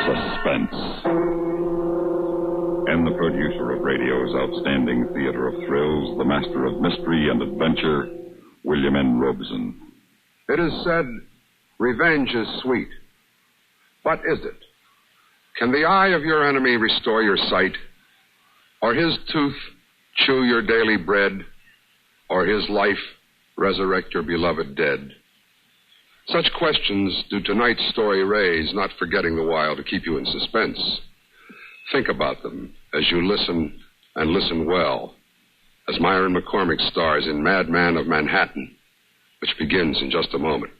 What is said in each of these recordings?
Suspense. And the producer of radio's outstanding theater of thrills, the master of mystery and adventure, William N. Robeson. It is said, revenge is sweet. But is it? Can the eye of your enemy restore your sight? Or his tooth chew your daily bread? Or his life resurrect your beloved dead? Such questions do tonight's story raise, not forgetting the while to keep you in suspense. Think about them as you listen, and listen well, as Myron McCormick stars in Madman of Manhattan, which begins in just a moment.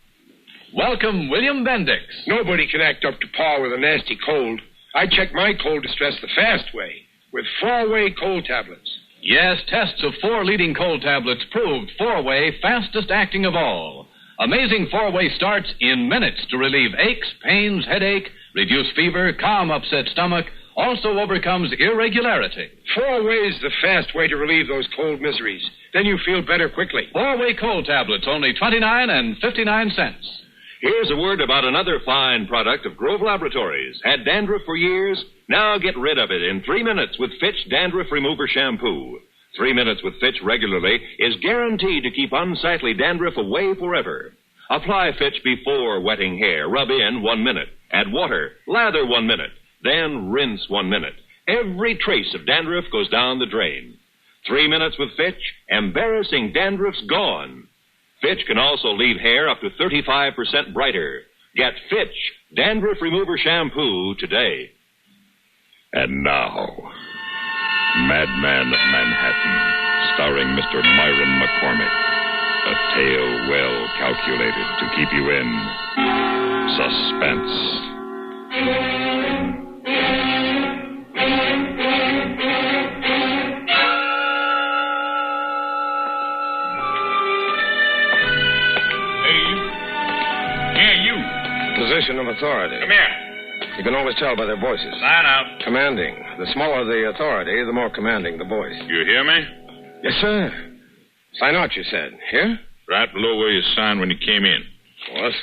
Welcome, William Bendix. Nobody can act up to par with a nasty cold. I check my cold distress the fast way, with 4-way cold tablets. Yes, tests of 4 leading cold tablets proved 4-way fastest acting of all. Amazing 4-way starts in minutes to relieve aches, pains, headache, reduce fever, calm upset stomach, also overcomes irregularity. 4-way's the fast way to relieve those cold miseries. Then you feel better quickly. 4-way cold tablets, only 29 and 59 cents. Here's a word about another fine product of Grove Laboratories. Had dandruff for years? Now get rid of it in 3 minutes with Fitch Dandruff Remover Shampoo. 3 minutes with Fitch regularly is guaranteed to keep unsightly dandruff away forever. Apply Fitch before wetting hair. Rub in 1 minute. Add water. Lather 1 minute. Then rinse 1 minute. Every trace of dandruff goes down the drain. 3 minutes with Fitch, embarrassing dandruff's gone. Fitch can also leave hair up to 35% brighter. Get Fitch Dandruff Remover Shampoo today. And now, Madman of Manhattan, starring Mr. Myron McCormick. A tale well calculated to keep you in suspense. Position of authority. Come here. You can always tell by their voices. Sign out. Commanding. The smaller the authority, the more commanding the voice. You hear me? Yes, sir. Sign out, you said. Here? Right below where you signed when you came in. What?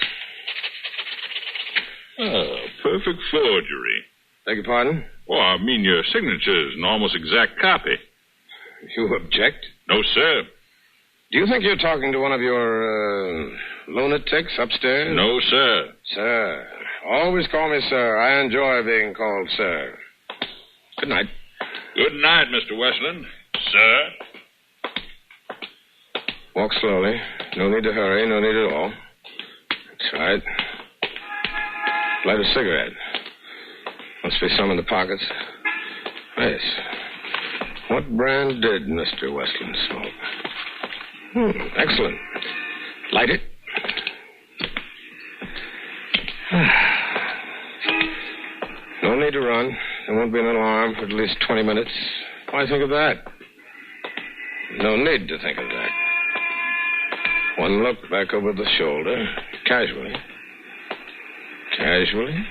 Oh, perfect forgery. Beg your pardon? Oh, I mean your signature's an almost exact copy. You object? No, sir. Do you think you're talking to one of your, lunatics upstairs? No, sir. Sir. Always call me sir. I enjoy being called sir. Good night. Good night, Mr. Westland. Sir. Walk slowly. No need to hurry. No need at all. That's right. Light a cigarette. Must be some in the pockets. Yes. What brand did Mr. Westland smoke? Excellent. Light it. No need to run. There won't be an alarm for at least 20 minutes. Why think of that? No need to think of that. One look back over the shoulder, casually. Casually.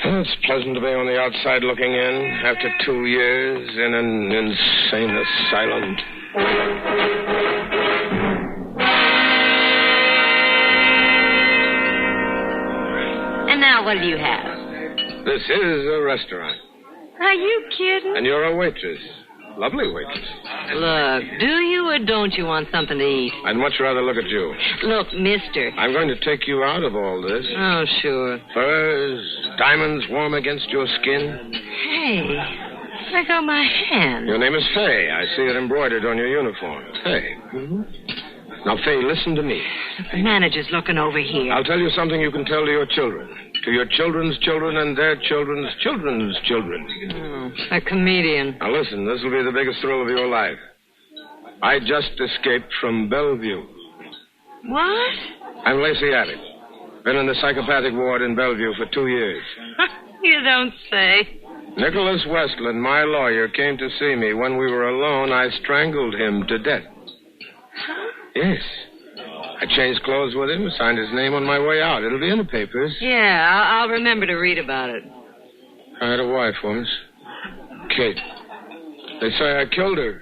Well, it's pleasant to be on the outside looking in after 2 years in an insane asylum. And now what do you have? This is a restaurant. Are you kidding? And you're a waitress. Lovely waitress. Look, do you or don't you want something to eat? I'd much rather look at you. Look, mister. I'm going to take you out of all this. Oh, sure. Furs, diamonds warm against your skin. Hey, let go my hand. Your name is Fay. I see it embroidered on your uniform. Fay. Mm-hmm. Now, Fay, listen to me. The manager's looking over here. I'll tell you something you can tell to your children. To your children's children and their children's children's children. A comedian. Now, listen, this will be the biggest thrill of your life. I just escaped from Bellevue. What? I'm Lacey Abbott. Been in the psychopathic ward in Bellevue for 2 years. You don't say. Nicholas Westland, my lawyer, came to see me. When we were alone, I strangled him to death. Yes. I changed clothes with him, signed his name on my way out. It'll be in the papers. Yeah, I'll remember to read about it. I had a wife once. Kate. They say I killed her.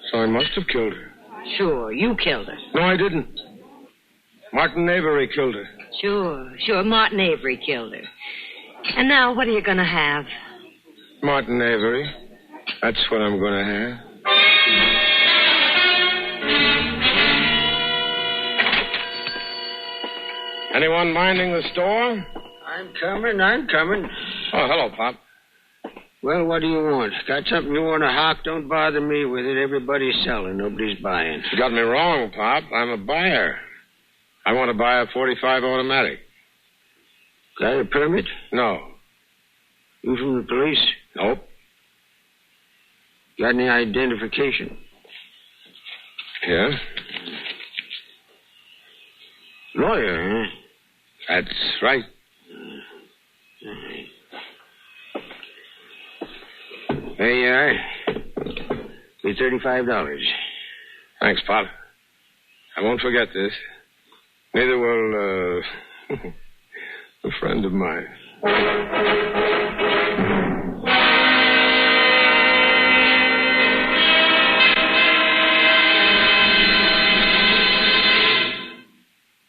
So I must have killed her. Sure, you killed her. No, I didn't. Martin Avery killed her. Sure. Martin Avery killed her. And now, what are you going to have? Martin Avery. That's what I'm going to have. Anyone minding the store? I'm coming. Oh, hello, Pop. Well, what do you want? Got something you want to hawk? Don't bother me with it. Everybody's selling. Nobody's buying. You got me wrong, Pop. I'm a buyer. I want to buy a .45 automatic. Got a permit? No. You from the police? Nope. Got any identification? Yeah? Lawyer, huh? That's right. There you are. Be $35. Thanks, Pop. I won't forget this. Neither will, a friend of mine.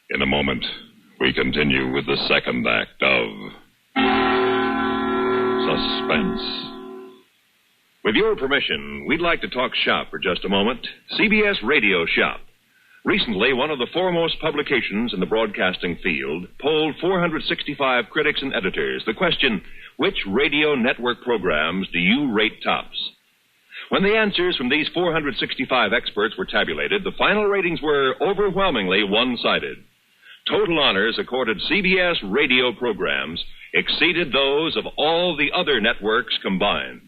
In a moment, we continue with the second act of Suspense. With your permission, we'd like to talk shop for just a moment. CBS Radio Shop. Recently, one of the foremost publications in the broadcasting field polled 465 critics and editors. The question, which radio network programs do you rate tops? When the answers from these 465 experts were tabulated, the final ratings were overwhelmingly one-sided. Total honors accorded CBS radio programs exceeded those of all the other networks combined.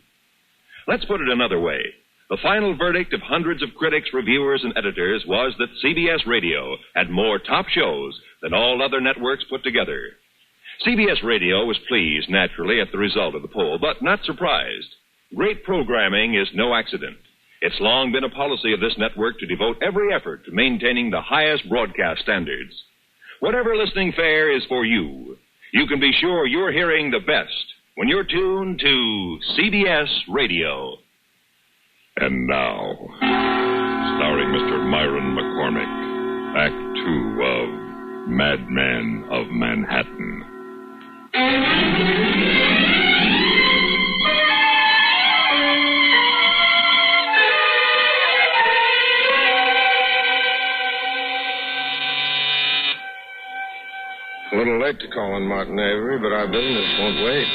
Let's put it another way. The final verdict of hundreds of critics, reviewers, and editors was that CBS Radio had more top shows than all other networks put together. CBS Radio was pleased, naturally, at the result of the poll, but not surprised. Great programming is no accident. It's long been a policy of this network to devote every effort to maintaining the highest broadcast standards. Whatever listening fare is for you, you can be sure you're hearing the best when you're tuned to CBS Radio. And now, starring Mr. Myron McCormick, Act 2 of Madman of Manhattan. A little late to call on Martin Avery, but our business won't wait.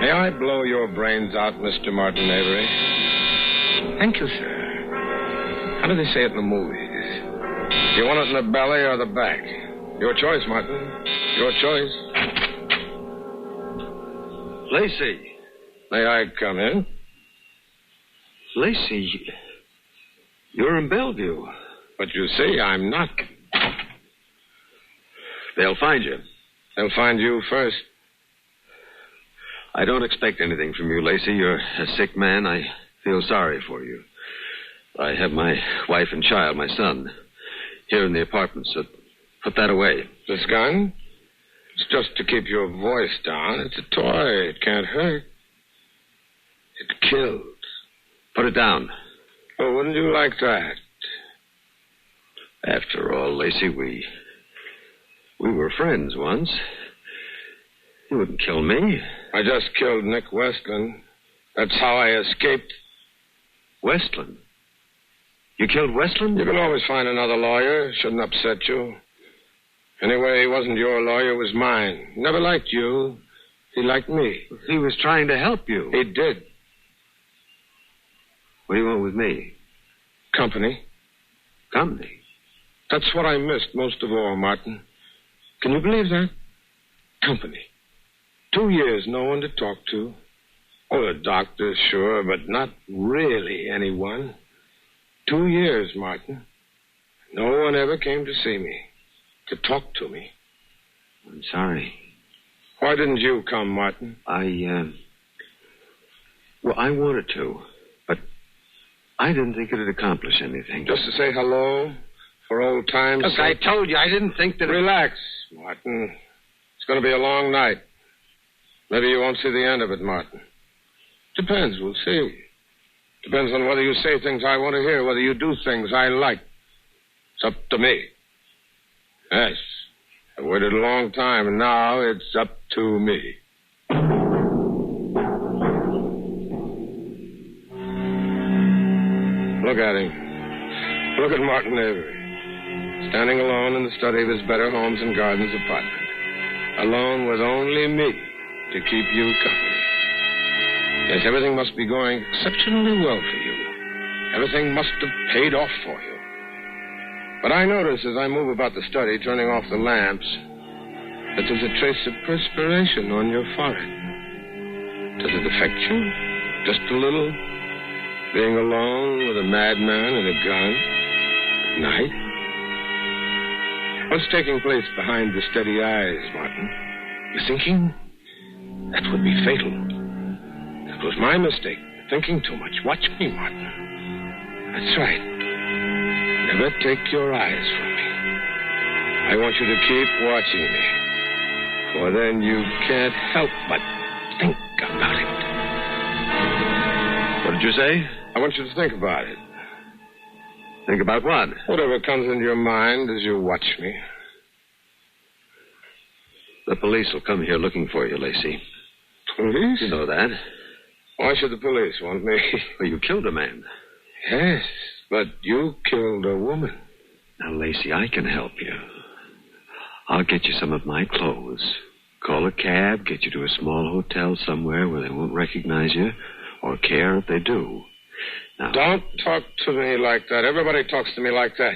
May I blow your brains out, Mr. Martin Avery? Thank you, sir. How do they say it in the movies? Do you want it in the belly or the back? Your choice, Martin. Your choice. Lacey. May I come in? Lacey, you're in Bellevue. But you see, I'm not. They'll find you. They'll find you first. I don't expect anything from you, Lacey. You're a sick man. I feel sorry for you. I have my wife and child, my son, here in the apartment, so put that away. This gun? It's just to keep your voice down. It's a toy. It can't hurt. It kills. Put it down. Oh, wouldn't you like that? After all, Lacey, we were friends once. You wouldn't kill me. I just killed Nick Westland. That's how I escaped. Westland? You killed Westland? You can always find another lawyer. Shouldn't upset you. Anyway, he wasn't your lawyer, it was mine. Never liked you. He liked me. He was trying to help you. He did. What do you want with me? Company. Company? That's what I missed most of all, Martin. Can you believe that? Company. 2 years, no one to talk to. Oh, a doctor, sure, but not really anyone. 2 years, Martin. No one ever came to see me, to talk to me. I'm sorry. Why didn't you come, Martin? Well, I wanted to, but I didn't think it'd accomplish anything. Just to say hello, for old times' Look, sake. I told you, I didn't think that... Relax, Martin. It's going to be a long night. Maybe you won't see the end of it, Martin. Depends, we'll see. Depends on whether you say things I want to hear, whether you do things I like. It's up to me. Yes. I waited a long time, and now it's up to me. Look at him. Look at Martin Avery. Standing alone in the study of his Better Homes and Gardens apartment. Alone with only me to keep you company. Yes, everything must be going exceptionally well for you. Everything must have paid off for you. But I notice as I move about the study, turning off the lamps, that there's a trace of perspiration on your forehead. Does it affect you? Just a little? Being alone with a madman and a gun at night? What's taking place behind the steady eyes, Martin? You thinking? That would be fatal. That was my mistake, thinking too much. Watch me, Martin. That's right. Never take your eyes from me. I want you to keep watching me. For then you can't help but think about it. What did you say? I want you to think about it. Think about what? Whatever comes into your mind as you watch me. The police will come here looking for you, Lacey. Police? You know that. Why should the police want me? Well, you killed a man. Yes, but you killed a woman. Now, Lacey, I can help you. I'll get you some of my clothes. Call a cab, get you to a small hotel somewhere where they won't recognize you or care if they do. Now, don't talk to me like that. Everybody talks to me like that.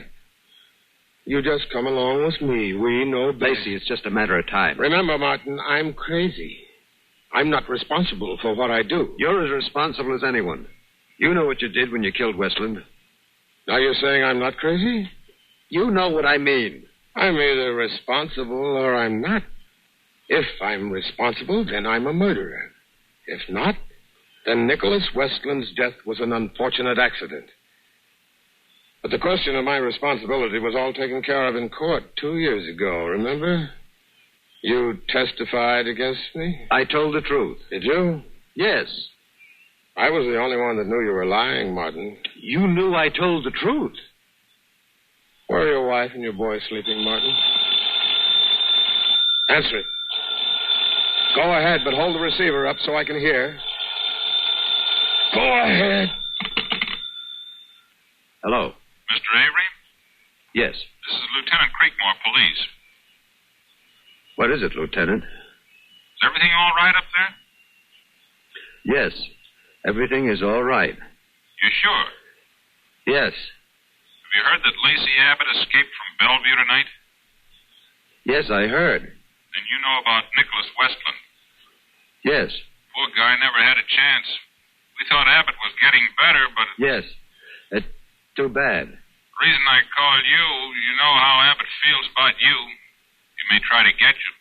You just come along with me. We know best. Lacey, it's just a matter of time. Remember, Martin, I'm crazy. I'm not responsible for what I do. You're as responsible as anyone. You know what you did when you killed Westland. Now you're saying I'm not crazy? You know what I mean. I'm either responsible or I'm not. If I'm responsible, then I'm a murderer. If not, then Nicholas Westland's death was an unfortunate accident. But the question of my responsibility was all taken care of in court 2 years ago, remember? You testified against me? I told the truth. Did you? Yes. I was the only one that knew you were lying, Martin. You knew I told the truth. Where are your wife and your boy sleeping, Martin? Answer it. Go ahead, but hold the receiver up so I can hear. Go ahead. Hello. Mr. Avery? Yes. This is Lieutenant Creekmore, police. What is it, Lieutenant? Is everything all right up there? Yes. Everything is all right. You sure? Yes. Have you heard that Lacey Abbott escaped from Bellevue tonight? Yes, I heard. Then you know about Nicholas Westland. Yes. Poor guy never had a chance. We thought Abbott was getting better, but... Yes. Too bad. The reason I called you, you know how Abbott feels about you. He may try to get you.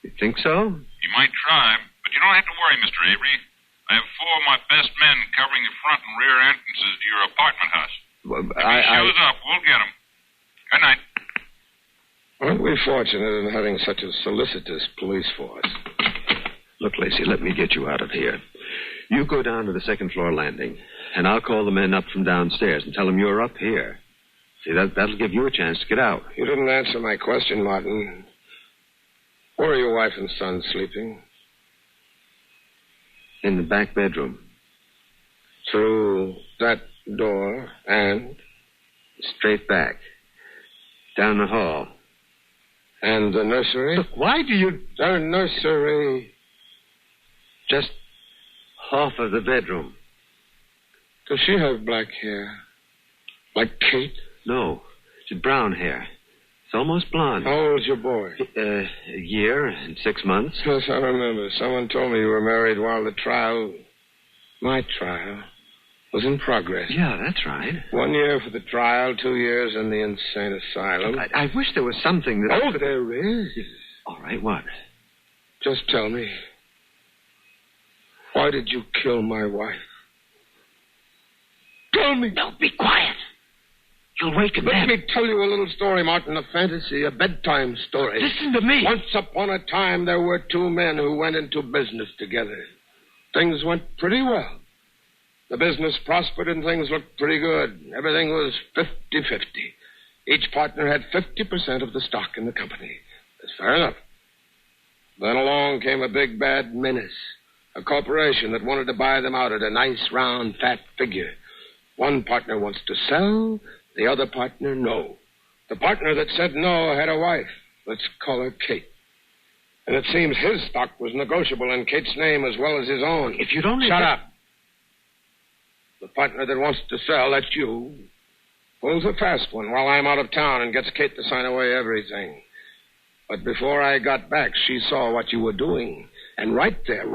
You think so? He might try, but you don't have to worry, Mr. Avery. I have 4 of my best men covering the front and rear entrances to your apartment house. Well, If he shows up, we'll get him. Good night. Aren't we fortunate in having such a solicitous police force? Look, Lacey, let me get you out of here. You go down to the second floor landing, and I'll call the men up from downstairs and tell them you're up here. See, that'll give you a chance to get out. You didn't answer my question, Martin. Where are your wife and son sleeping? In the back bedroom. Through that door and? Straight back. Down the hall. And the nursery? Look, why do you... The nursery. Just half of the bedroom. Does she have black hair? Like Kate? No. She's brown hair. It's almost blonde. How old's your boy? A year and 6 months. Yes, I remember. Someone told me you were married while the trial, my trial, was in progress. Yeah, that's right. 1 year for the trial, 2 years in the insane asylum. I wish there was something that... Oh, there is. All right, what? Just tell me. Why did you kill my wife? Tell me. No, be quiet. You'll wake him. Let me tell you a little story, Martin, a fantasy, a bedtime story. Listen to me. Once upon a time, there were 2 men who went into business together. Things went pretty well. The business prospered and things looked pretty good. Everything was 50-50. Each partner had 50% of the stock in the company. That's fair enough. Then along came a big bad menace. A corporation that wanted to buy them out at a nice, round, fat figure. One partner wants to sell, the other partner no. The partner that said no had a wife. Let's call her Kate. And it seems his stock was negotiable in Kate's name as well as his own. If you don't... Shut up. The partner that wants to sell, that's you, pulls a fast one while I'm out of town and gets Kate to sign away everything. But before I got back, she saw what you were doing. And right there,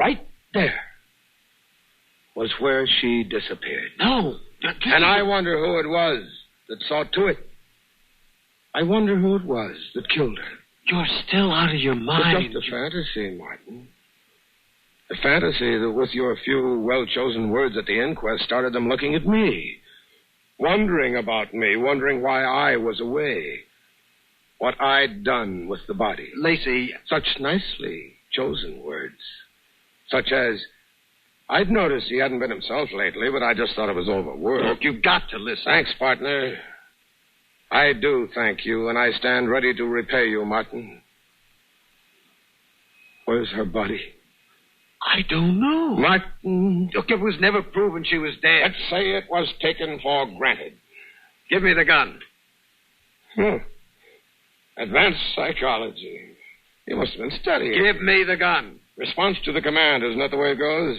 was where she disappeared. No. And I wonder who it was that saw to it. I wonder who it was that killed her. You're still out of your mind. It's just a fantasy, Martin. A fantasy that with your few well-chosen words at the inquest started them looking at me. Wondering about me, wondering why I was away. What I'd done with the body. Lacey. Such nicely chosen words. Such as, I'd noticed he hadn't been himself lately, but I just thought it was overwork. Look, you've got to listen. Thanks, partner. I do thank you, and I stand ready to repay you, Martin. Where's her body? I don't know. Martin. Look, it was never proven she was dead. Let's say it was taken for granted. Give me the gun. Advanced psychology. You must have been studying. Give me the gun. Response to the command, isn't that the way it goes?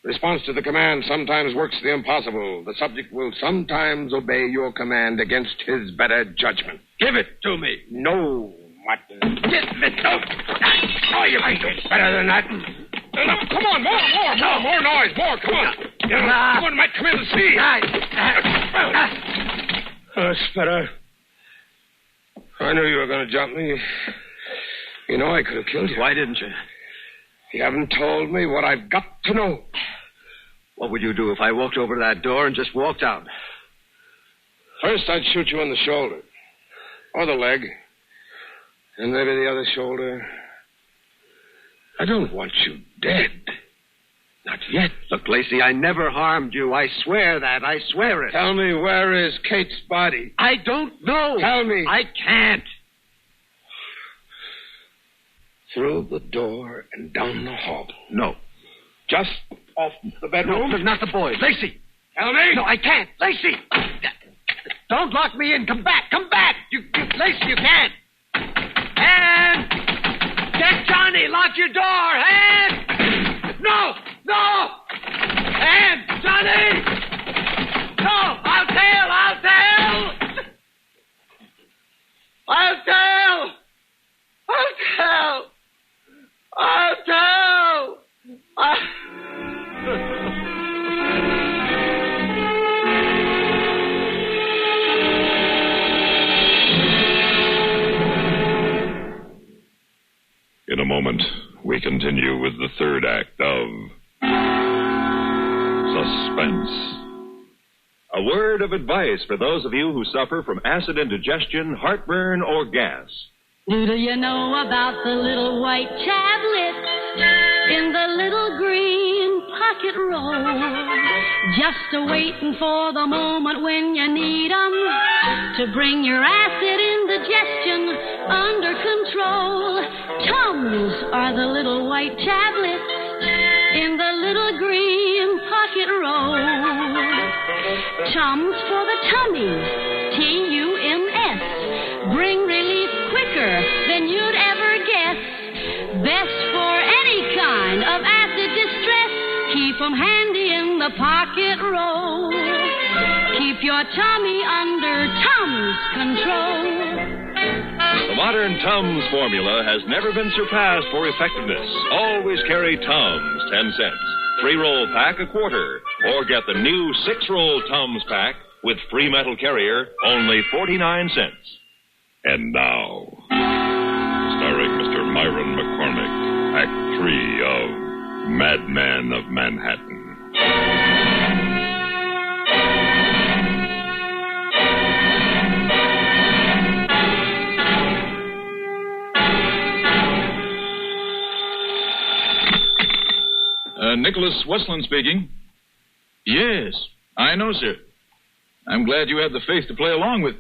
Response to the command sometimes works the impossible. The subject will sometimes obey your command against his better judgment. Give it to me. No, Martin. Give it. No. Oh, you can do better than that. Come on, more noise, more, come on. Someone might come in and see. That's better. I knew you were going to jump me. You know I could have killed you. Why didn't you? You haven't told me what I've got to know. What would you do if I walked over to that door and just walked out? First, I'd shoot you in the shoulder. Or the leg. And maybe the other shoulder. I don't want you dead. Not yet. Look, Lacey, I never harmed you. I swear that. I swear it. Tell me, where is Kate's body? I don't know. Tell me. I can't. Through the door and down the hall. No. Just off the bedroom? No, not the boys. Lacey. Tell me. No, I can't. Lacey. Don't lock me in. Come back. Come back. Lacey, you can't. Ann! Get Johnny. Lock your door. Ann! No! No! Ann! Johnny! No! I'll tell! In a moment, we continue with the third act of Suspense. A word of advice for those of you who suffer from acid indigestion, heartburn, or gas. Do you know about the little white tablets in the little green pocket roll? Just a-waiting for the moment when you need 'em to bring your acid indigestion under control. Tums are the little white tablets in the little green pocket roll. Tums for the tummies, T-U-M-S. Bring relief quicker than you'd ever guess. Best for any kind of acid distress. Keep 'em handy in the pocket roll. Keep your tummy under Tums control. The modern Tums formula has never been surpassed for effectiveness. Always carry Tums, 10 cents. 3-roll pack, $0.25. Or get the new 6-roll Tums pack with free metal carrier, only 49 cents. And now, starring Mr. Myron McCormick, Act 3 of Madman of Manhattan. Nicholas Westland speaking. Yes, I know, sir. I'm glad you had the faith to play along with.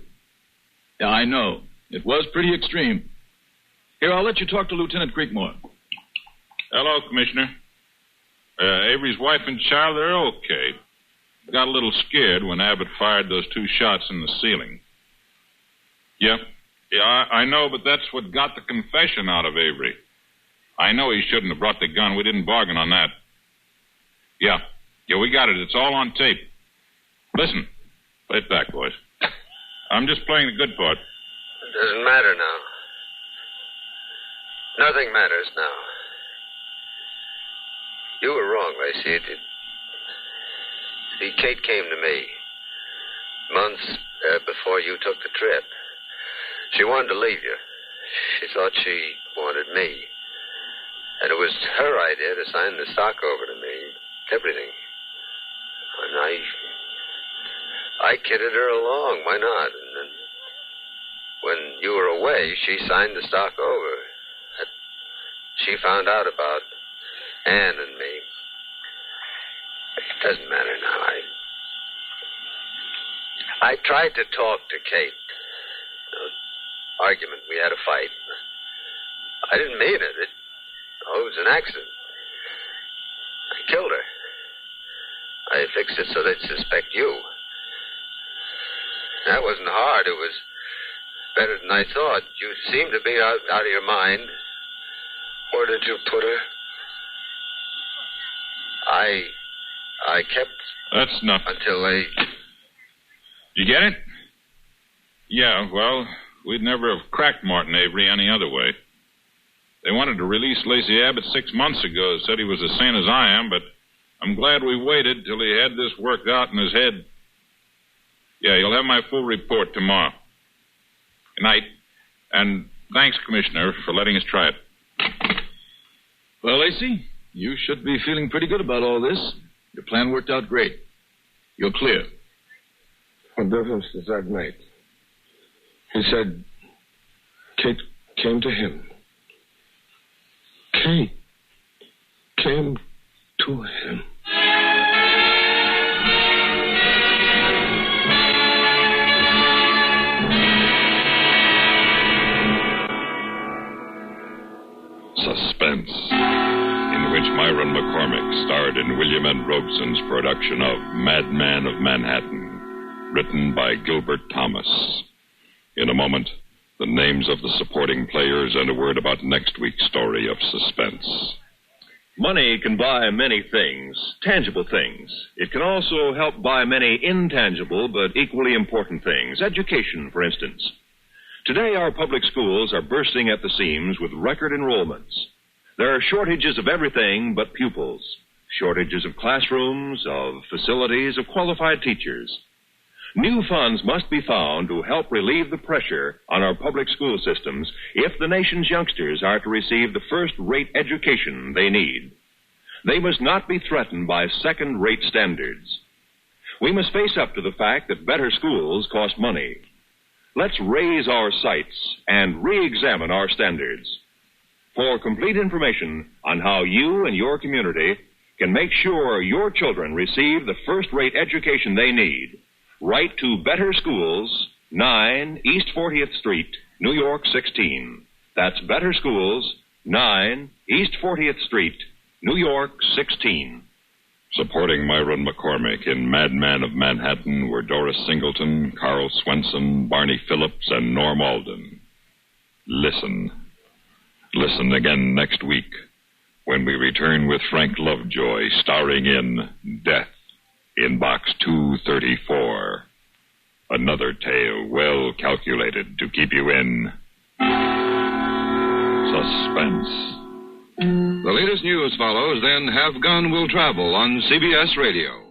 Yeah, I know. It was pretty extreme. Here, I'll let you talk to Lieutenant Creekmore. Hello, Commissioner. Avery's wife and child, they're okay. Got a little scared when Abbott fired those 2 shots in the ceiling. Yeah, I know, but that's what got the confession out of Avery. I know he shouldn't have brought the gun. We didn't bargain on that. Yeah, we got it. It's all on tape. Listen, play it back, boys. I'm just playing the good part. It doesn't matter now. Nothing matters now. You were wrong, Lacey. See, Kate came to me months before you took the trip. She wanted to leave you. She thought she wanted me. And it was her idea to sign the stock over to me, everything. And I kidded her along. Why not? And then when you were away, she signed the stock over. She found out about Anne and me. It doesn't matter now. I tried to talk to Kate. Argument. We had a fight. I didn't mean it. It was an accident. I killed her. I fixed it so they'd suspect you. That wasn't hard. It was better than I thought. You seemed to be out of your mind. Where did you put her? I kept... That's nothing. Until they... You get it? Yeah, well, we'd never have cracked Martin Avery any other way. They wanted to release Lacey Abbott 6 months ago. Said he was as sane as I am, but I'm glad we waited till he had this worked out in his head. Yeah, you'll have my full report tomorrow. Good night. And thanks, Commissioner, for letting us try it. Well, Lacey, you should be feeling pretty good about all this. Your plan worked out great. You're clear. What difference does that make? He said Kate came to him. Kate came to him. Suspense, in which Myron McCormick starred in William N. Robeson's production of Madman of Manhattan, written by Gilbert Thomas. In a moment, the names of the supporting players and a word about next week's story of Suspense. Money can buy many things, tangible things. It can also help buy many intangible but equally important things. Education, for instance. Today, our public schools are bursting at the seams with record enrollments. There are shortages of everything but pupils. Shortages of classrooms, of facilities, of qualified teachers. New funds must be found to help relieve the pressure on our public school systems if the nation's youngsters are to receive the first-rate education they need. They must not be threatened by second-rate standards. We must face up to the fact that better schools cost money. Let's raise our sights and re-examine our standards. For complete information on how you and your community can make sure your children receive the first-rate education they need, write to Better Schools, 9 East 40th Street, New York 16. That's Better Schools, 9 East 40th Street, New York 16. Supporting Myron McCormick in Madman of Manhattan were Doris Singleton, Carl Swenson, Barney Phillips, and Norm Alden. Listen. Listen again next week when we return with Frank Lovejoy starring in Death in Box 234. Another tale well calculated to keep you in suspense. The latest news follows, then Have Gun Will Travel on CBS Radio.